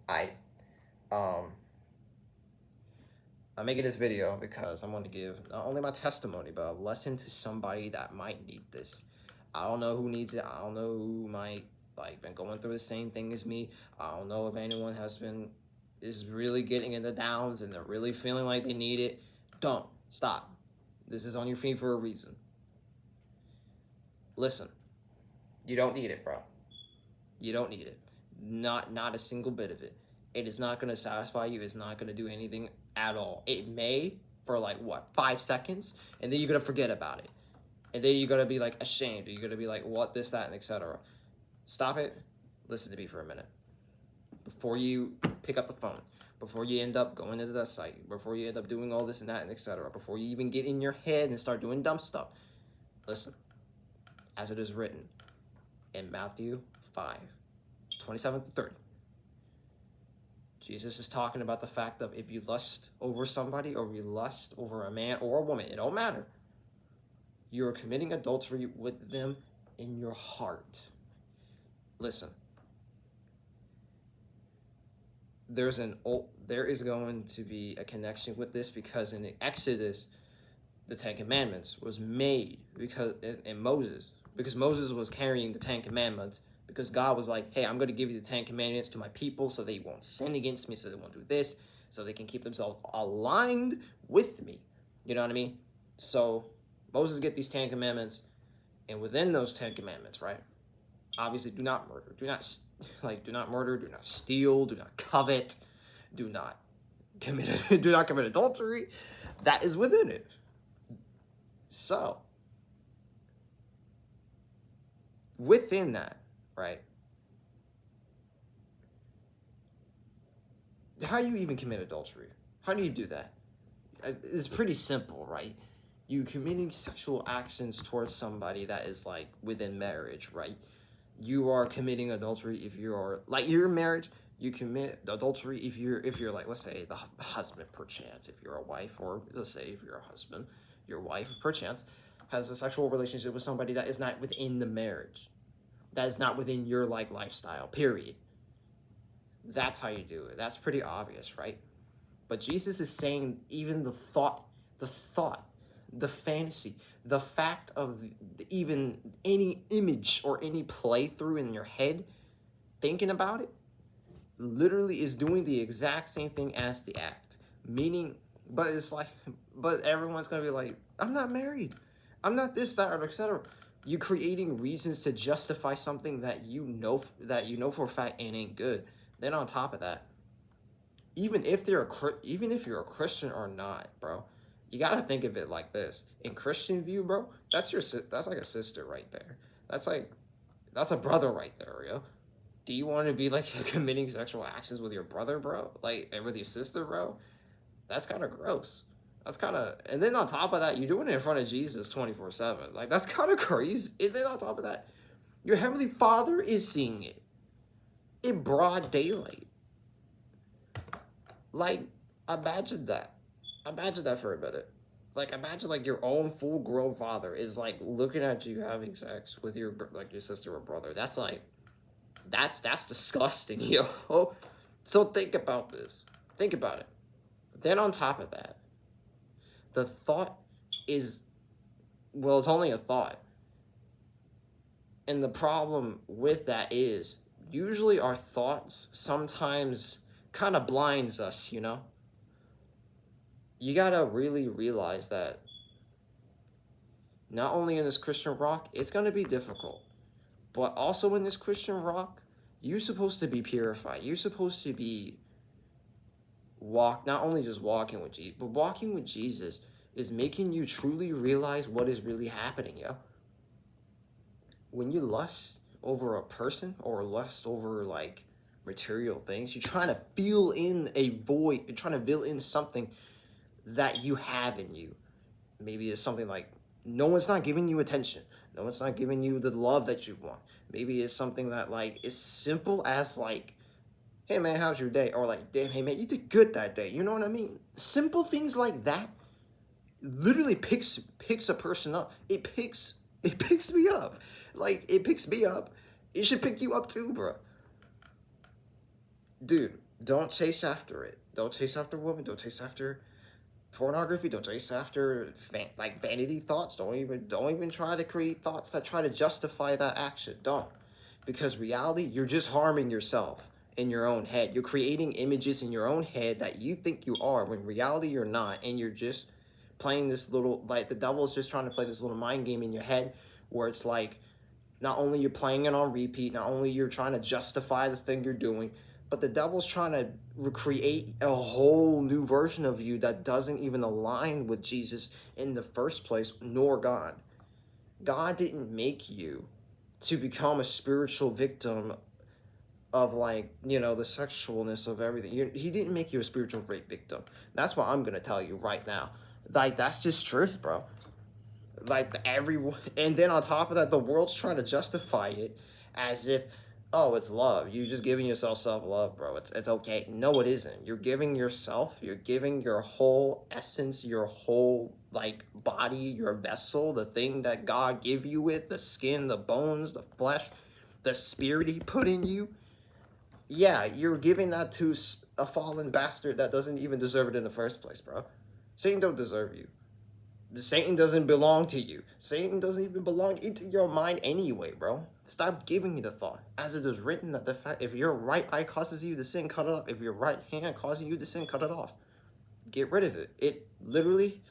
I um I'm making this video because I'm going to give not only my testimony, but a lesson to somebody that might need this. I don't know who needs it. I don't know who might like been going through the same thing as me. I don't know if anyone is really getting in the downs and they're really feeling like they need it. Don't stop. This is on your feed for a reason. Listen, you don't need it, bro. You don't need it. Not a single bit of it. It is not going to satisfy you. It's not going to do anything at all. It may for like what 5 seconds, and then you're gonna forget about it, and then you're gonna be like ashamed. You're gonna be like what this, that, and etc. Stop it. Listen to me for a minute before you pick up the phone. Before you end up going into that site. Before you end up doing all this and that and etc. Before you even get in your head and start doing dumb stuff. Listen, as it is written in Matthew 5:27-30. Jesus is talking about the fact of if you lust over somebody or you lust over a man or a woman, it don't matter. You're committing adultery with them in your heart. Listen, there is going to be a connection with this because in Exodus, the Ten Commandments was made because in Moses, because Moses was carrying the Ten Commandments. Because God was like, hey, I'm going to give you the Ten Commandments to my people so they won't sin against me, so they won't do this, so they can keep themselves aligned with me. You know what I mean? So Moses get these 10 Commandments, and within those 10 Commandments, right? Obviously, do not murder. Do not murder. Do not steal. Do not covet. Do not commit adultery. That is within it. So within that, right? How do you even commit adultery? How do you do that? It's pretty simple, right? You committing sexual actions towards somebody that is like within marriage, right? You are committing adultery if you're like your marriage. You commit adultery if you're like, let's say the husband perchance, if you're a wife, or let's say if you're a husband, your wife perchance has a sexual relationship with somebody that is not within the marriage, that is not within your like lifestyle. Period. That's how you do it. That's pretty obvious, right? But Jesus is saying even the fantasy, the fact of even any image or any playthrough in your head, thinking about it, literally is doing the exact same thing as the act. Meaning, but it's like, but everyone's gonna be like, I'm not married. I'm not this, that, or etc. You're creating reasons to justify something that you know for a fact it ain't good. Then on top of that, even if you're a Christian or not, bro, you gotta think of it like this. In Christian view, bro, that's like a sister right there. That's a brother right there, yo. Do you want to be like committing sexual actions with your brother, bro? Like, and with your sister, bro? That's kind of gross. And then on top of that, you're doing it in front of Jesus 24/7. Like, that's kind of crazy. And then on top of that, your Heavenly Father is seeing it in broad daylight. Like, imagine that. Imagine that for a minute. Like, imagine like your own full-grown father is like looking at you having sex with your sister or brother. That's like, that's disgusting, yo. So think about this. Think about it. Then on top of that, the thought is, well, it's only a thought. And the problem with that is usually our thoughts sometimes kind of blinds us, you know? You gotta really realize that not only in this Christian rock, it's gonna be difficult, but also in this Christian rock, you're supposed to be purified. You're supposed to be not only just walking with Jesus, but walking with Jesus is making you truly realize what is really happening, yo. When you lust over a person or lust over like material things, you're trying to fill in a void. You're trying to fill in something that you have in you. Maybe it's something like no one's not giving you attention. No one's not giving you the love that you want. Maybe it's something that like is simple as like, hey man, how's your day? Or like, damn, hey man, you did good that day. You know what I mean? Simple things like that literally picks a person up. It picks me up. Like, it picks me up. It should pick you up too, bro. Dude, Don't chase after it. Don't chase after women. Don't chase after pornography. Don't chase after like vanity thoughts. Don't even try to create thoughts that try to justify that action. Don't, because reality, you're just harming yourself in your own head. You're creating images in your own head that you think you are, when reality you're not, and you're just playing this little, like, the devil's just trying to play this little mind game in your head, where it's like, not only you're playing it on repeat, not only you're trying to justify the thing you're doing, but the devil's trying to recreate a whole new version of you that doesn't even align with Jesus in the first place, nor God. God didn't make you to become a spiritual victim of, like, the sexualness of everything. He didn't make you a spiritual rape victim. That's what I'm gonna tell you right now. Like, that's just truth, bro. Like, everyone, and then on top of that, the world's trying to justify it as if, oh, it's love. You're just giving yourself self-love, bro. It's okay. No, it isn't. You're giving you're giving your whole essence, your whole, like, body, your vessel, the thing that God gave you with, the skin, the bones, the flesh, the spirit he put in you. Yeah, you're giving that to a fallen bastard that doesn't even deserve it in the first place, bro. Satan don't deserve you. Satan doesn't belong to you. Satan doesn't even belong into your mind anyway, bro. Stop giving it a thought. As it is written, that the fact, if your right eye causes you to sin, cut it off. If your right hand causing you to sin, cut it off. Get rid of it. It literally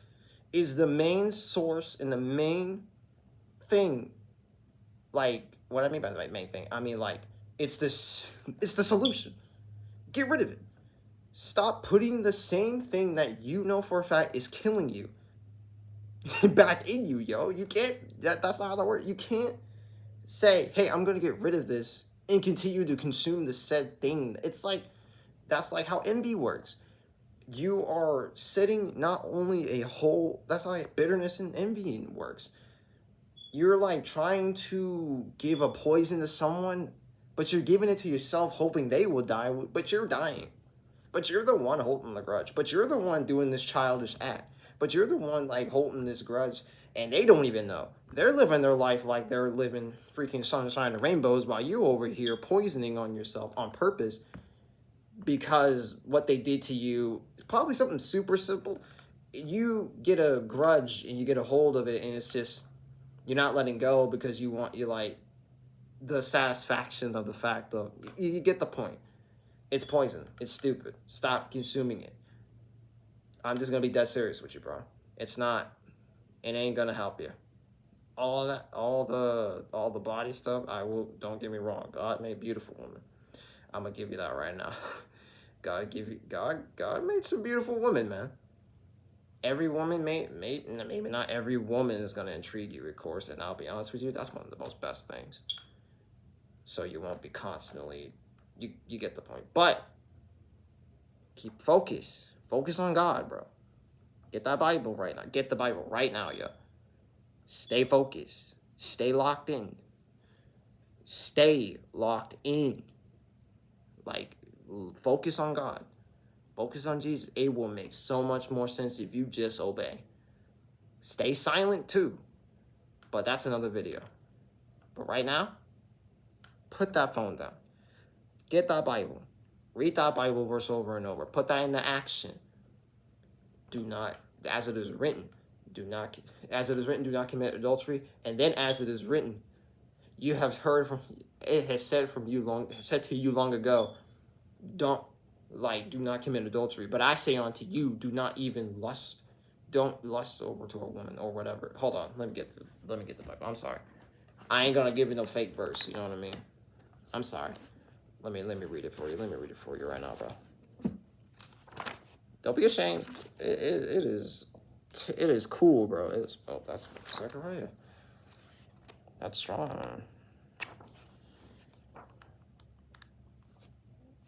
is the main source and the main thing. Like, what I mean by the main thing, I mean, like, it's the solution. Get rid of it. Stop putting the same thing that you know for a fact is killing you back in you, yo. You can't, that's not how that works. You can't say, hey, I'm gonna get rid of this and continue to consume the said thing. It's like, that's like how envy works. You are setting not only a whole, that's like bitterness and envying works. You're like trying to give a poison to someone, but you're giving it to yourself hoping they will die, but you're dying. But you're the one holding the grudge. But you're the one doing this childish act. But you're the one, like, holding this grudge, and they don't even know. They're living their life like they're living freaking sunshine and rainbows, while you over here poisoning on yourself on purpose, because what they did to you is probably something super simple. You get a grudge and you get a hold of it, and it's just, you're not letting go because you like the satisfaction of the fact of, you get the point. It's poison. It's stupid. Stop consuming it. I'm just gonna be dead serious with you, bro. It's not. It ain't gonna help you. All of that, all the body stuff. I will. Don't get me wrong. God made beautiful women. I'm gonna give you that right now. God made some beautiful women, man. Every woman maybe not every woman is gonna intrigue you, of course. And I'll be honest with you, that's one of the most best things. So you won't be constantly. You get the point. But keep focus. Focus on God, bro. Get that Bible right now. Get the Bible right now, yo. Stay focused. Stay locked in. Stay locked in. Like, focus on God. Focus on Jesus. It will make so much more sense if you just obey. Stay silent too. But that's another video. But right now, put that phone down. Get that Bible. Read that Bible verse over and over. Put that into action. Do not, as it is written, do not commit adultery. And then, as it is written, you have heard from, it has said to you long ago, do not commit adultery. But I say unto you, do not even lust. Don't lust over to a woman or whatever. Hold on, let me get the Bible. I'm sorry. I ain't gonna give you no fake verse. You know what I mean? I'm sorry. Let me read it for you. Let me read it for you right now, bro. Don't be ashamed. It is cool, bro. That's Zechariah. That's strong.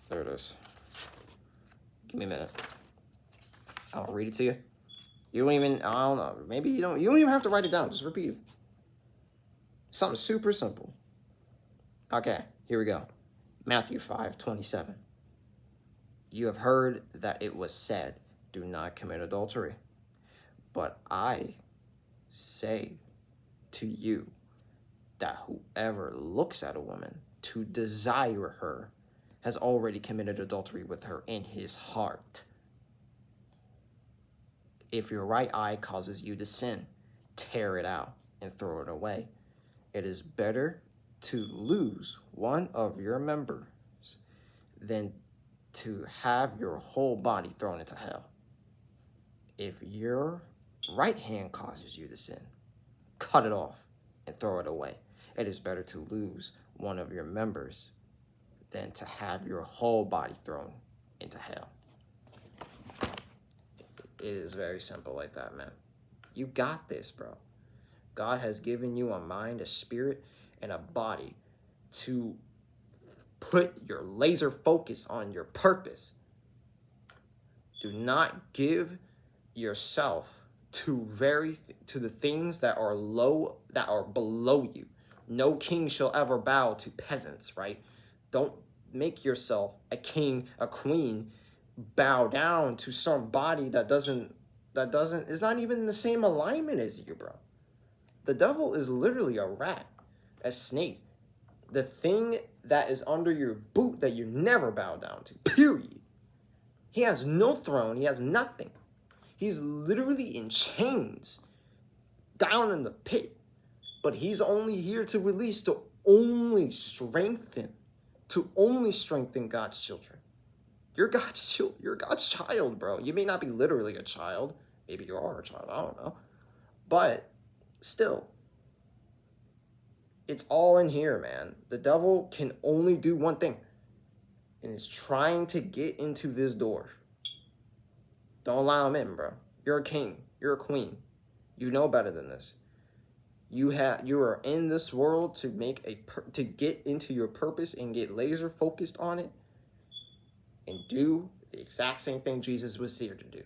There it is. Give me a minute. I'll read it to you. You don't even, I don't know. Maybe you don't even have to write it down. Just repeat it. Something super simple. Okay, here we go. Matthew 5:27. You have heard that it was said, do not commit adultery. But I say to you that whoever looks at a woman to desire her has already committed adultery with her in his heart. If your right eye causes you to sin, tear it out and throw it away. It is better to lose one of your members than to have your whole body thrown into hell. If your right hand causes you to sin, cut it off and throw it away. It is better to lose one of your members than to have your whole body thrown into hell. It is very simple like that, man. You got this, bro. God has given you a mind, a spirit, and a body to put your laser focus on your purpose. Do not give yourself to the things that are low, that are below you. No king shall ever bow to peasants, right? Don't make yourself a king, a queen, bow down to somebody that is not even in the same alignment as you, bro. The devil is literally a rat, a snake, the thing that is under your boot that you never bow down to, period. He has no throne, he has nothing. He's literally in chains, down in the pit, but he's only here to release, to only strengthen God's children. You're God's child, bro. You may not be literally a child. Maybe you are a child, I don't know. But still, it's all in here, man. The devil can only do one thing, and it's trying to get into this door. Don't allow him in, bro. You're a king. You're a queen. You know better than this. You are in this world to to get into your purpose and get laser focused on it and do the exact same thing Jesus was here to do.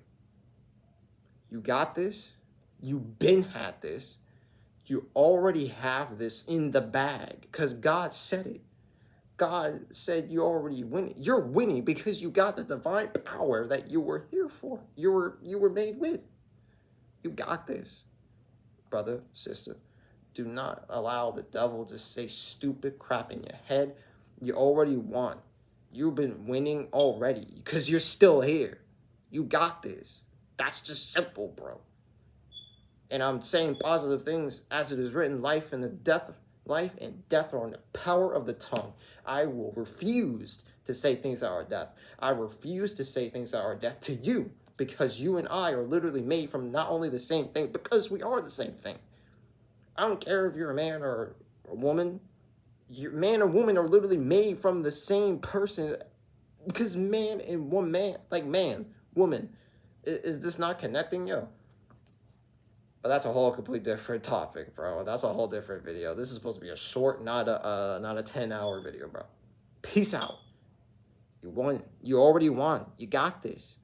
You got this. You've been had this. You already have this in the bag because God said it. God said you already winning. You're winning because you got the divine power that you were here for. You were made with. You got this, brother, sister. Do not allow the devil to say stupid crap in your head. You already won. You've been winning already because you're still here. You got this. That's just simple, bro. And I'm saying positive things as it is written, life and death are in the power of the tongue. I will refuse to say things that are death. I refuse to say things that are death to you because you and I are literally made from not only the same thing, because we are the same thing. I don't care if you're a man or a woman. Man or woman are literally made from the same person because man and woman, woman, is this not connecting, yo? But that's a whole complete different topic, bro. That's a whole different video. This is supposed to be a short, not a 10-hour video, bro. Peace out. You won. You already won. You got this.